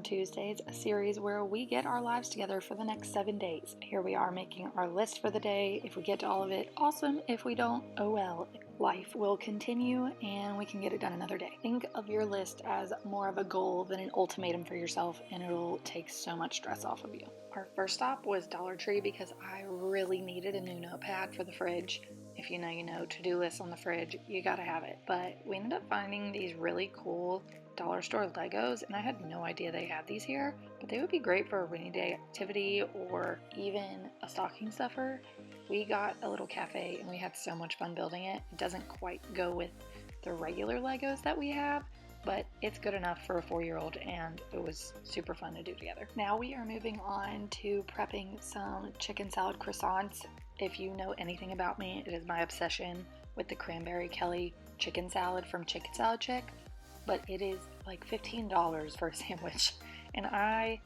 Tuesdays, a series where we get our lives together for the next 7 days. Here we are making our list for the day. If we get to all of it, awesome. If we don't, oh well. Life will continue and we can get it done another day. Think of your list as more of a goal than an ultimatum for yourself, and it'll take so much stress off of you. Our first stop was Dollar Tree because I really needed a new notepad for the fridge. If you know, to-do lists on the fridge, you gotta have it. But we ended up finding these really cool dollar store Legos, and I had no idea they had these here, but they would be great for a rainy day activity or even a stocking stuffer. We got a little cafe and we had so much fun building it. It doesn't quite go with the regular Legos that we have, but it's good enough for a 4-year-old, and it was super fun to do together. Now we are moving on to prepping some chicken salad croissants. If you know anything about me, it is my obsession with the cranberry Kelly chicken salad from Chicken Salad Chick, but it is like $15 for a sandwich, and I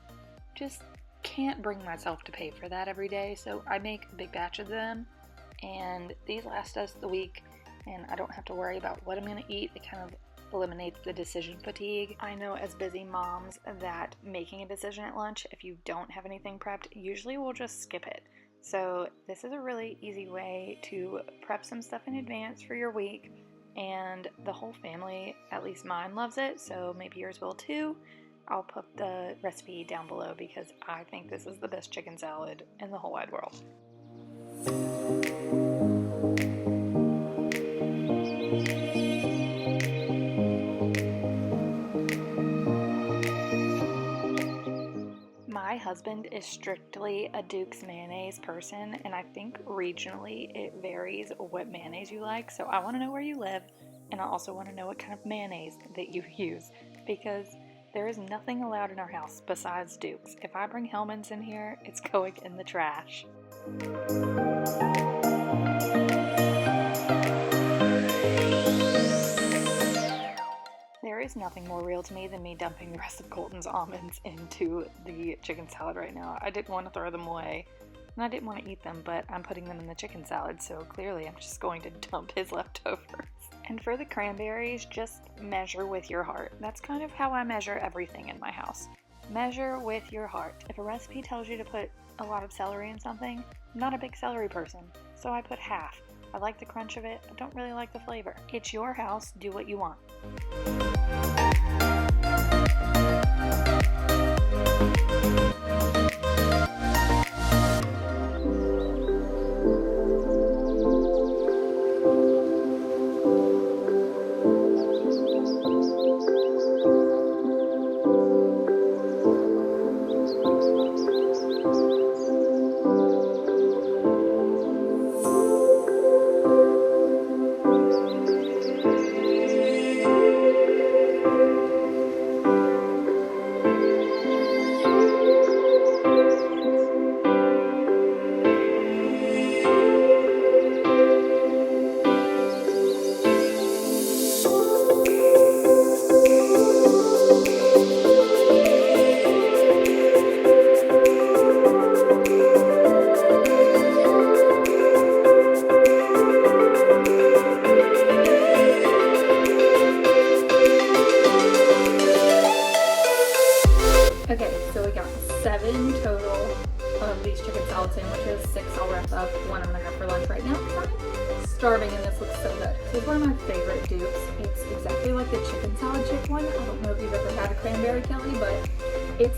just can't bring myself to pay for that every day, so I make a big batch of them, and these last us the week, and I don't have to worry about what I'm going to eat. It kind of eliminates the decision fatigue. I know as busy moms that making a decision at lunch, if you don't have anything prepped, usually we'll just skip it. So this is a really easy way to prep some stuff in advance for your week, and the whole family, at least mine, loves it, so maybe yours will too. I'll put the recipe down below because I think this is the best chicken salad in the whole wide world. My husband is strictly a Duke's mayonnaise person, and I think regionally it varies what mayonnaise you like, so I want to know where you live, and I also want to know what kind of mayonnaise that you use, because there is nothing allowed in our house besides Duke's. If I bring Hellmann's in here, it's going in the trash. There is nothing more real to me than me dumping the rest of Colton's almonds into the chicken salad right now. I didn't want to throw them away, and I didn't want to eat them, but I'm putting them in the chicken salad, so clearly I'm just going to dump his leftovers. And for the cranberries, just measure with your heart. That's kind of how I measure everything in my house. Measure with your heart. If a recipe tells you to put a lot of celery in something, I'm not a big celery person, so I put half. I like the crunch of it, I don't really like the flavor. It's your house, do what you want. Okay, so we got 7 total of these chicken salad sandwiches. 6 I'll wrap up, 1 I'm gonna have for lunch right now. I'm starving and this looks so good. This is one of my favorite Dupes. It's exactly like the Chicken Salad Chick one. I don't know if you've ever had a cranberry Kelly, but it's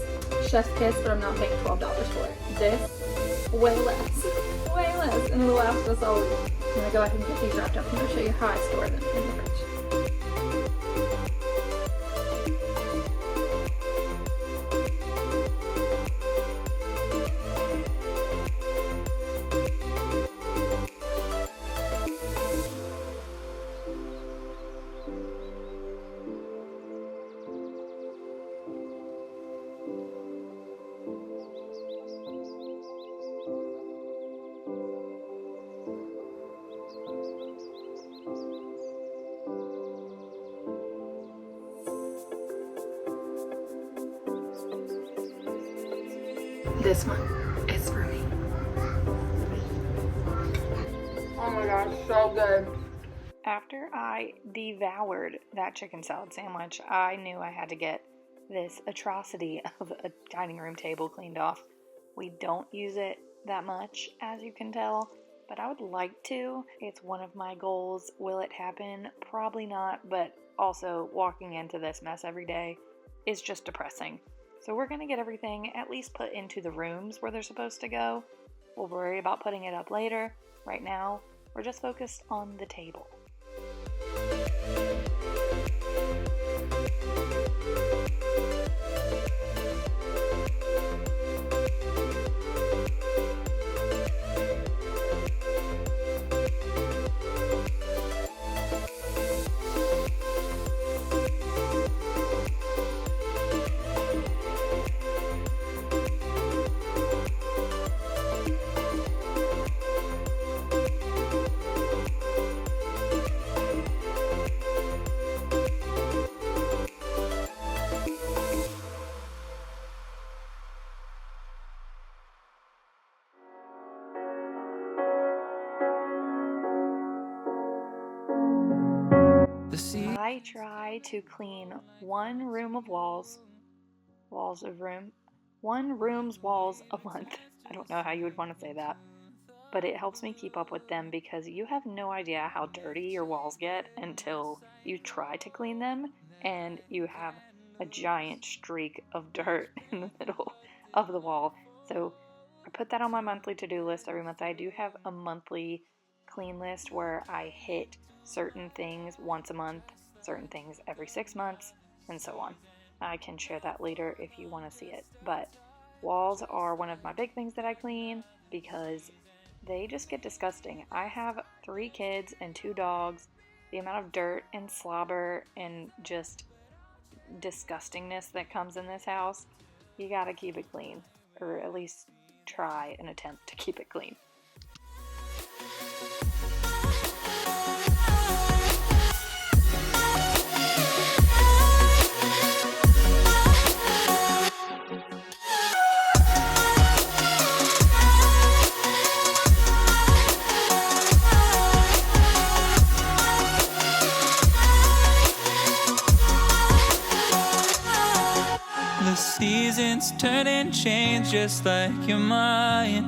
chef's kiss, but I'm not paying $12 for it. This, way less, and it'll last us all week. I'm gonna go ahead and get these wrapped up. I'm gonna show you how I store them in the fridge. This one is for me. Oh my gosh, so good. After I devoured that chicken salad sandwich, I knew I had to get this atrocity of a dining room table cleaned off. We don't use it that much, as you can tell, but I would like to. It's one of my goals. Will it happen? Probably not, but also walking into this mess every day is just depressing. So we're going to get everything at least put into the rooms where they're supposed to go. We'll worry about putting it up later. Right now, we're just focused on the table. I try to clean one room's walls a month. I don't know how you would want to say that, but it helps me keep up with them because you have no idea how dirty your walls get until you try to clean them and you have a giant streak of dirt in the middle of the wall. So I put that on my monthly to-do list every month. I do have a monthly clean list where I hit certain things once a month, certain things every 6 months, and so on. I can share that later if you want to see it. But walls are one of my big things that I clean because they just get disgusting. I have 3 kids and 2 dogs. The amount of dirt and slobber and just disgustingness that comes in this house, you gotta keep it clean, or at least try and attempt to keep it clean. The seasons turn and change just like your mind.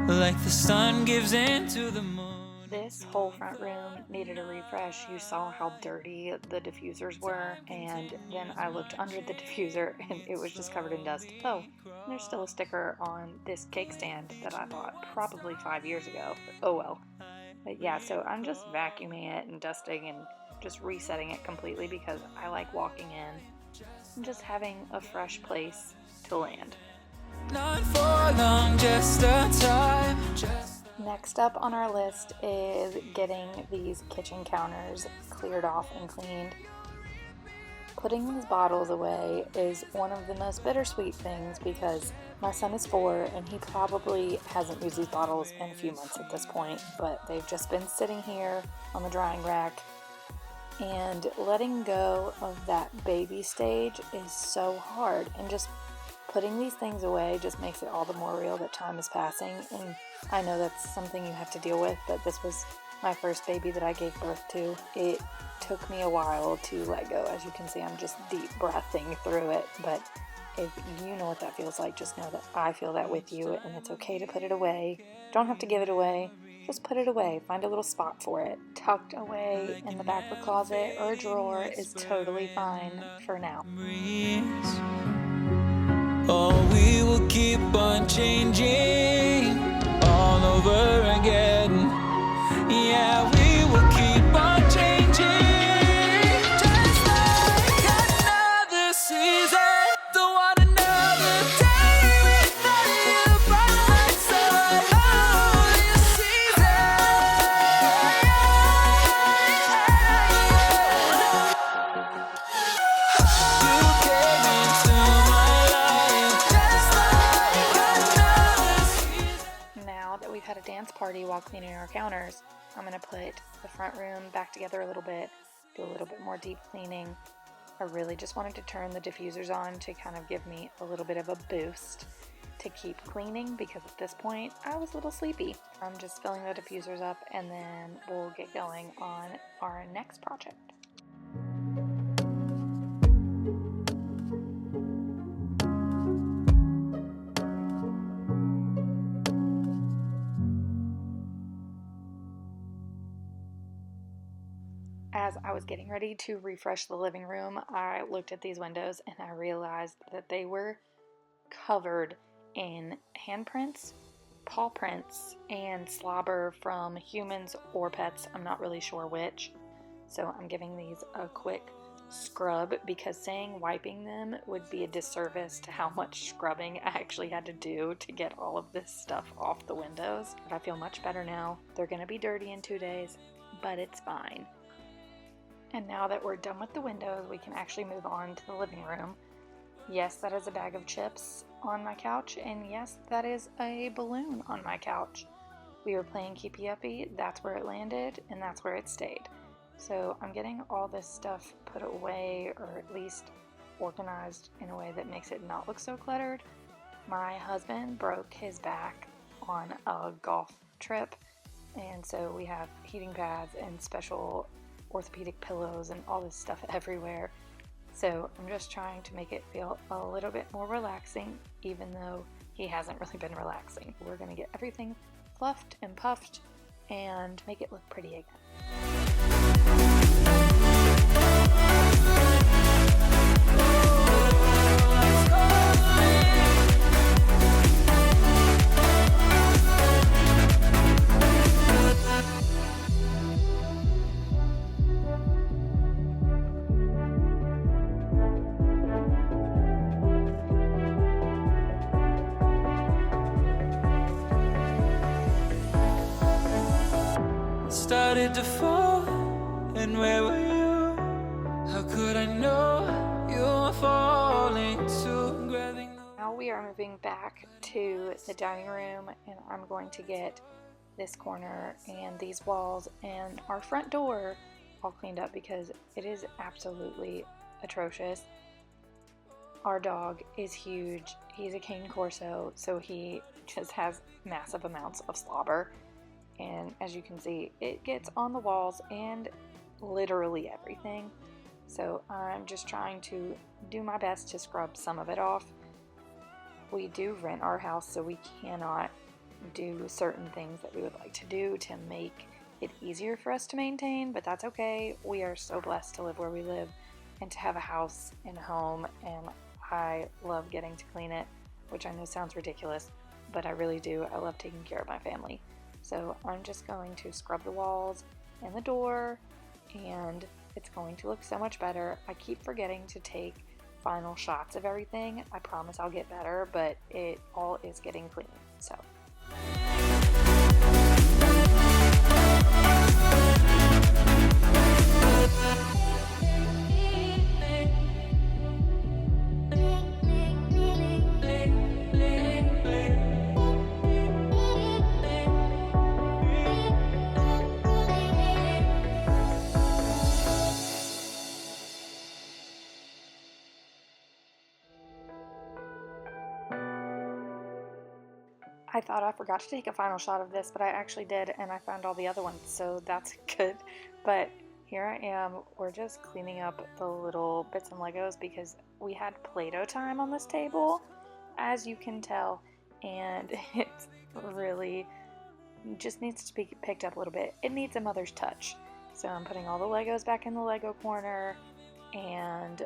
Like the sun gives into the moon. This whole front room needed a refresh. You saw how dirty the diffusers were, and then I looked under the diffuser and it was just covered in dust. Oh, there's still a sticker on this cake stand that I bought probably 5 years ago. Oh well. But yeah, so I'm just vacuuming it and dusting and just resetting it completely because I like walking in and just having a fresh place to land. Not for long, just a time. Next up on our list is getting these kitchen counters cleared off and cleaned. Putting these bottles away is one of the most bittersweet things because my son is 4 and he probably hasn't used these bottles in a few months at this point, but they've just been sitting here on the drying rack. And letting go of that baby stage is so hard, and just putting these things away just makes it all the more real that time is passing. And I know that's something you have to deal with, but this was my first baby that I gave birth to. It took me a while to let go. As you can see, I'm just deep breathing through it, but if you know what that feels like, just know that I feel that with you, and it's okay to put it away. Don't have to give it away. Just put it away. Find a little spot for it. Tucked away in the back of a closet or a drawer is totally fine for now. Oh, we will keep on changing all over again. Yeah, we will keep on changing. Just like another season. Don't want another day without you by my side. Oh, this season. You came into my life just like another season. Now that we've had a dance party while cleaning our counters, I'm going to put the front room back together a little bit, do a little bit more deep cleaning, I really just wanted to turn the diffusers on to kind of give me a little bit of a boost to keep cleaning, because at this point I was a little sleepy. I'm just filling the diffusers up and then we'll get going on our next project. As I was getting ready to refresh the living room, I looked at these windows and I realized that they were covered in handprints, paw prints, and slobber from humans or pets. I'm not really sure which. So I'm giving these a quick scrub, because saying wiping them would be a disservice to how much scrubbing I actually had to do to get all of this stuff off the windows. But I feel much better now. They're going to be dirty in 2 days, but it's fine. And now that we're done with the windows, we can actually move on to the living room. Yes, that is a bag of chips on my couch, and yes, that is a balloon on my couch. We were playing Keepy Uppy, that's where it landed, and that's where it stayed. So I'm getting all this stuff put away, or at least organized in a way that makes it not look so cluttered. My husband broke his back on a golf trip, and so we have heating pads and special orthopedic pillows and all this stuff everywhere. So I'm just trying to make it feel a little bit more relaxing, even though he hasn't really been relaxing. We're going to get everything fluffed and puffed and make it look pretty again. Started to fall, and where were you? How could I know you were falling too? Now we are moving back to the dining room, and I'm going to get this corner and these walls and our front door all cleaned up, because it is absolutely atrocious. Our dog is huge. He's a cane corso, so he just has massive amounts of slobber. And as you can see, it gets on the walls and literally everything. So I'm just trying to do my best to scrub some of it off. We do rent our house, so we cannot do certain things that we would like to do to make it easier for us to maintain, but that's okay. We are so blessed to live where we live and to have a house and a home, and I love getting to clean it, which I know sounds ridiculous, but I really do. I love taking care of my family. So I'm just going to scrub the walls and the door, and it's going to look so much better. I keep forgetting to take final shots of everything. I promise I'll get better, but it all is getting clean. So I thought I forgot to take a final shot of this, but I actually did, and I found all the other ones, so that's good. But here I am. We're just cleaning up the little bits and Legos because we had Play-Doh time on this table, as you can tell, and it's really just needs to be picked up a little bit. It needs a mother's touch. So I'm putting all the Legos back in the Lego corner, and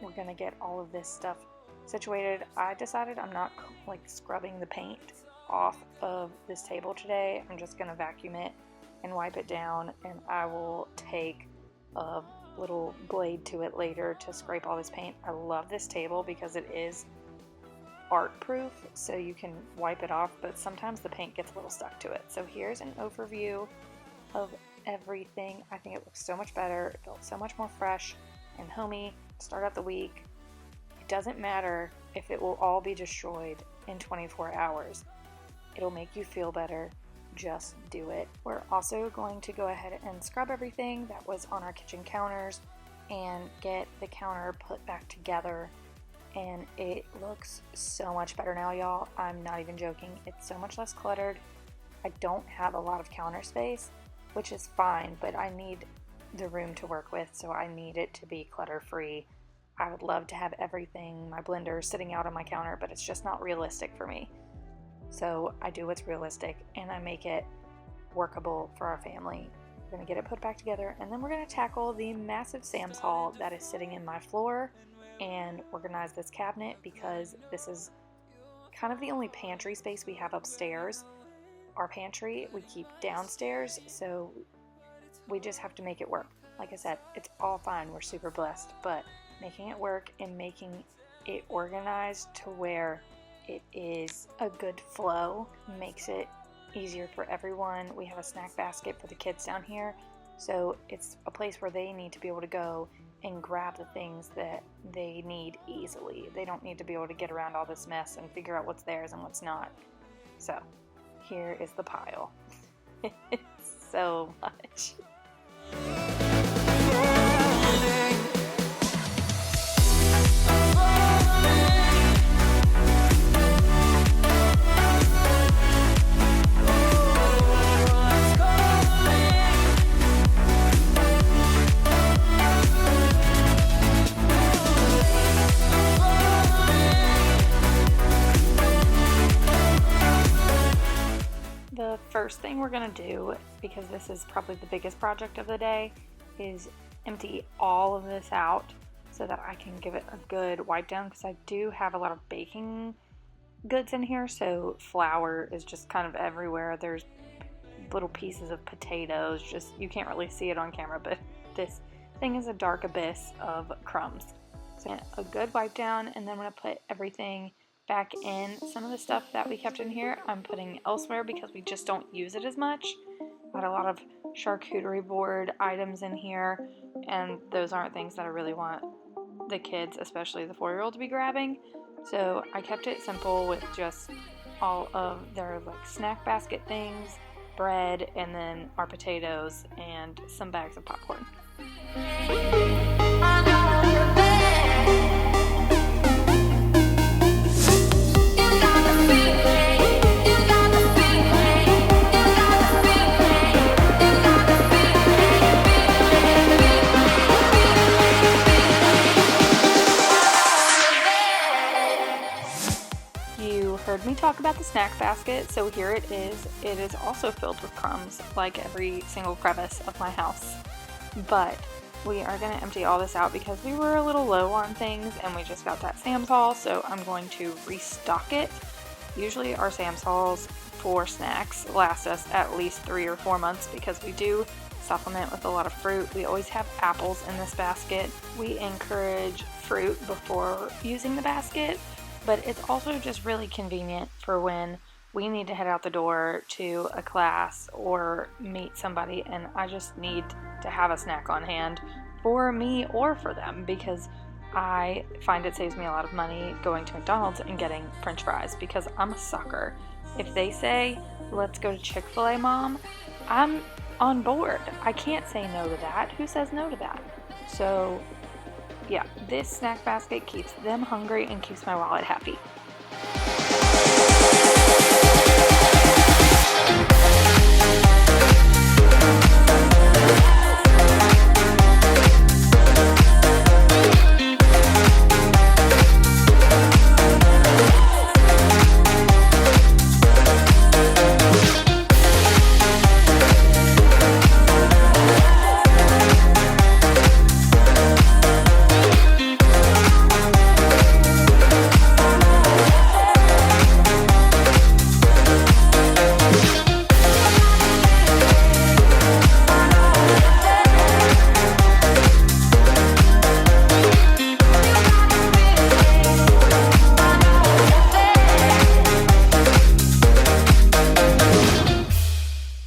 we're gonna get all of this stuff situated. I decided I'm not like scrubbing the paint off of this table today. I'm just gonna vacuum it and wipe it down, and I will take a little blade to it later to scrape all this paint. I love this table because it is art proof, so you can wipe it off, but sometimes the paint gets a little stuck to it. So here's an overview of everything. I think it looks so much better. It felt so much more fresh and homey to start out the week. It doesn't matter if it will all be destroyed in 24 hours. It'll make you feel better. Just do it. We're also going to go ahead and scrub everything that was on our kitchen counters. and get the counter put back together, and it looks so much better now, y'all. I'm not even joking. It's so much less cluttered. I don't have a lot of counter space, which is fine, but I need the room to work with, so I need it to be clutter free. I would love to have everything, my blender, sitting out on my counter, but it's just not realistic for me. So I do what's realistic, and I make it workable for our family. We're going to get it put back together, and then we're going to tackle the massive Sam's haul that is sitting in my floor and organize this cabinet, because this is kind of the only pantry space we have upstairs. Our pantry we keep downstairs, so we just have to make it work. Like I said, it's all fine. We're super blessed, but making it work and making it organized to where it is a good flow makes it easier for everyone. We have a snack basket for the kids down here, so it's a place where they need to be able to go and grab the things that they need easily. They don't need to be able to get around all this mess and figure out what's theirs and what's not. So here is the pile. It's so much. The first thing we're going to do, because this is probably the biggest project of the day, is empty all of this out so that I can give it a good wipe down, because I do have a lot of baking goods in here, so flour is just kind of everywhere. There's little pieces of potatoes, just you can't really see it on camera, but this thing is a dark abyss of crumbs. So a good wipe down, and then I'm going to put everything back in. Some of the stuff that we kept in here I'm putting elsewhere because we just don't use it as much. Got a lot of charcuterie board items in here, and those aren't things that I really want the kids, especially the 4-year-old, to be grabbing. So I kept it simple with just all of their like snack basket things, bread, and then our potatoes and some bags of popcorn. Heard me talk about the snack basket, so here it is. It is also filled with crumbs, like every single crevice of my house. But we are going to empty all this out because we were a little low on things and we just got that Sam's haul, so I'm going to restock it. Usually our Sam's hauls for snacks last us at least 3 or 4 months because we do supplement with a lot of fruit. We always have apples in this basket. We encourage fruit before using the basket, but it's also just really convenient for when we need to head out the door to a class or meet somebody, and I just need to have a snack on hand for me or for them, because I find it saves me a lot of money going to McDonald's and getting French fries, because I'm a sucker. If they say, let's go to Chick-fil-A, Mom, I'm on board. I can't say no to that. Who says no to that? So yeah, this snack basket keeps them hungry and keeps my wallet happy.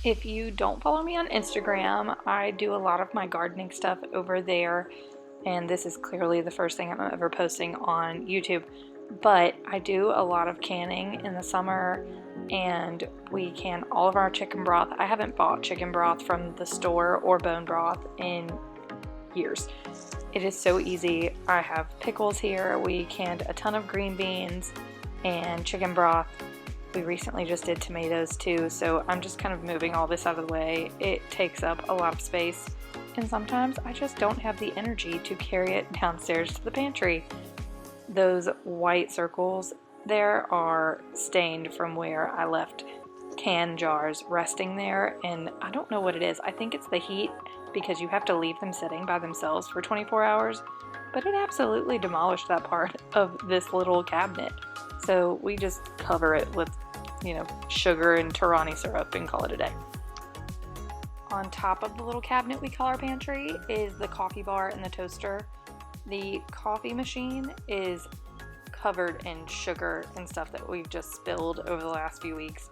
If you don't follow me on Instagram, I do a lot of my gardening stuff over there, and this is clearly the first thing I'm ever posting on YouTube, but I do a lot of canning in the summer, and we can all of our chicken broth. I haven't bought chicken broth from the store or bone broth in years. It is so easy. I have pickles here. We canned a ton of green beans and chicken broth. We recently just did tomatoes too, so I'm just kind of moving all this out of the way. It takes up a lot of space, and sometimes I just don't have the energy to carry it downstairs to the pantry. Those white circles there are stained from where I left can jars resting there, and I don't know what it is. I think it's the heat, because you have to leave them sitting by themselves for 24 hours, but it absolutely demolished that part of this little cabinet. So we just cover it with, sugar and Torani syrup and call it a day. On top of the little cabinet we call our pantry is the coffee bar and the toaster. The coffee machine is covered in sugar and stuff that we've just spilled over the last few weeks.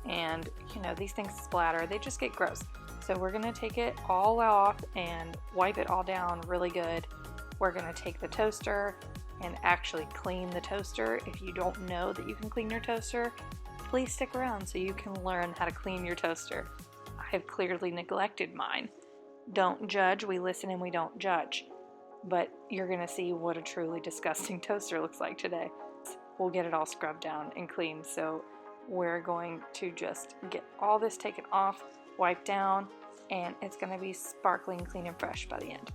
And, these things splatter. They just get gross. So we're going to take it all off and wipe it all down really good. We're going to take the toaster and actually clean the toaster. If you don't know that you can clean your toaster, please stick around so you can learn how to clean your toaster. I have clearly neglected mine. Don't judge, we listen and we don't judge. But you're going to see what a truly disgusting toaster looks like today. We'll get it all scrubbed down and cleaned. So we're going to just get all this taken off, wiped down, and it's going to be sparkling clean and fresh by the end.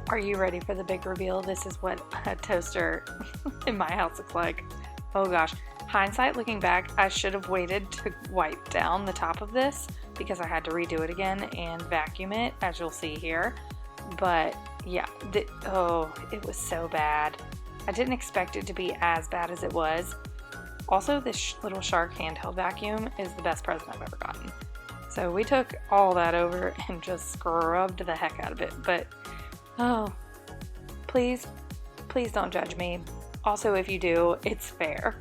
Are you ready for the big reveal? This is what a toaster in my house looks like. Oh gosh. Hindsight, looking back, I should have waited to wipe down the top of this because I had to redo it again and vacuum it, as you'll see here. But yeah, it was so bad. I didn't expect it to be as bad as it was. Also, this little Shark handheld vacuum is the best present I've ever gotten. So we took all that over and just scrubbed the heck out of it. But please don't judge me. Also, if you do, it's fair.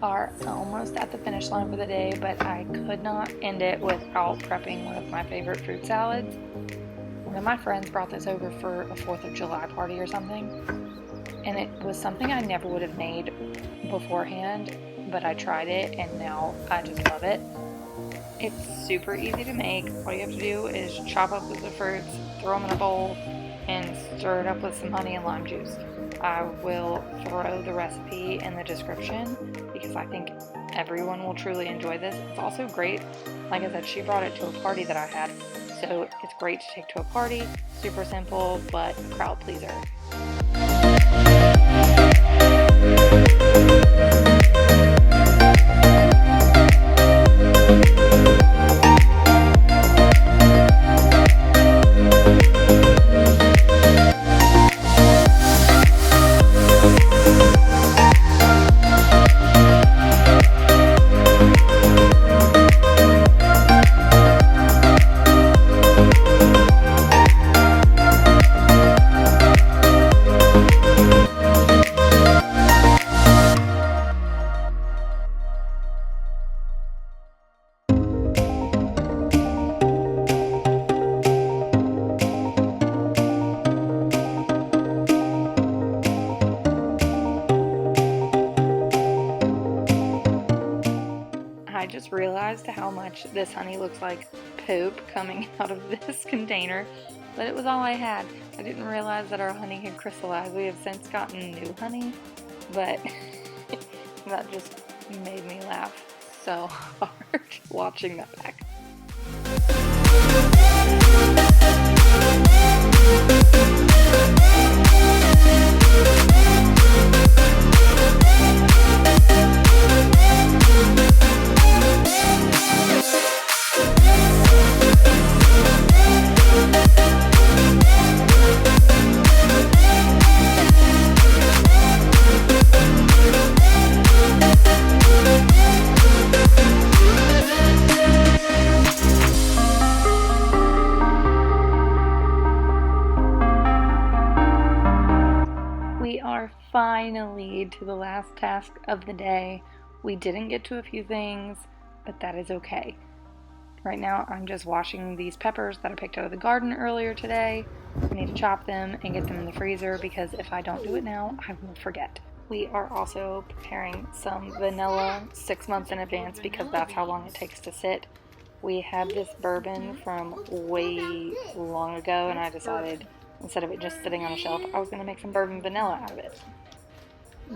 are almost at the finish line for the day, but I could not end it without prepping one of my favorite fruit salads. One of my friends brought this over for a 4th of July party or something, and it was something I never would have made beforehand, but I tried it and now I just love it. It's super easy to make. All you have to do is chop up the fruits, throw them in a bowl, and stir it up with some honey and lime juice. I will throw the recipe in the description because I think everyone will truly enjoy this. It's also great, like I said, she brought it to a party that I had, so it's great to take to a party. Super simple, but a crowd pleaser. I just realized how much this honey looks like poop coming out of this container, but it was all I had. I didn't realize that our honey had crystallized. We have since gotten new honey, but that just made me laugh so hard watching that pack. We are finally to the last task of the day. We didn't get to a few things, but that is okay. Right now I'm just washing these peppers that I picked out of the garden earlier today. I need to chop them and get them in the freezer because if I don't do it now, I will forget. We are also preparing some vanilla 6 months in advance because that's how long it takes to sit. We had this bourbon from way long ago and I decided instead of it just sitting on a shelf, I was going to make some bourbon vanilla out of it.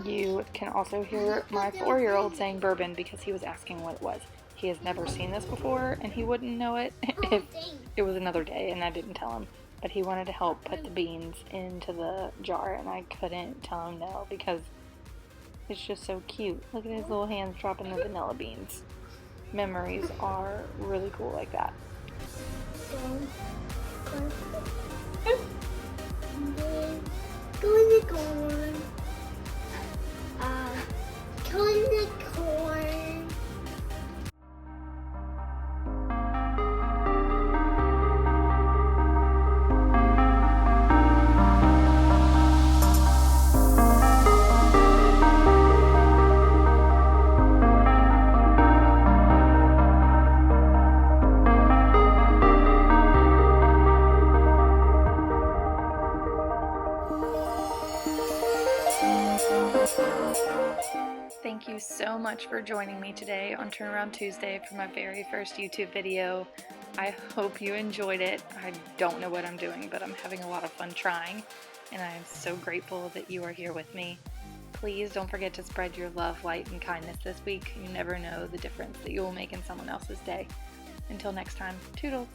You can also hear my 4-year-old saying bourbon because he was asking what it was. He has never seen this before and he wouldn't know it if it was another day and I didn't tell him. But he wanted to help put the beans into the jar and I couldn't tell him no because it's just so cute. Look at his little hands dropping the vanilla beans. Memories are really cool like that. Go in the corn. Go in the corn. Thank you so much for joining me today on Turnaround Tuesday for my very first YouTube video. I hope you enjoyed it. I don't know what I'm doing, but I'm having a lot of fun trying, and I am so grateful that you are here with me. Please don't forget to spread your love, light, and kindness this week. You never know the difference that you will make in someone else's day. Until next time, toodles!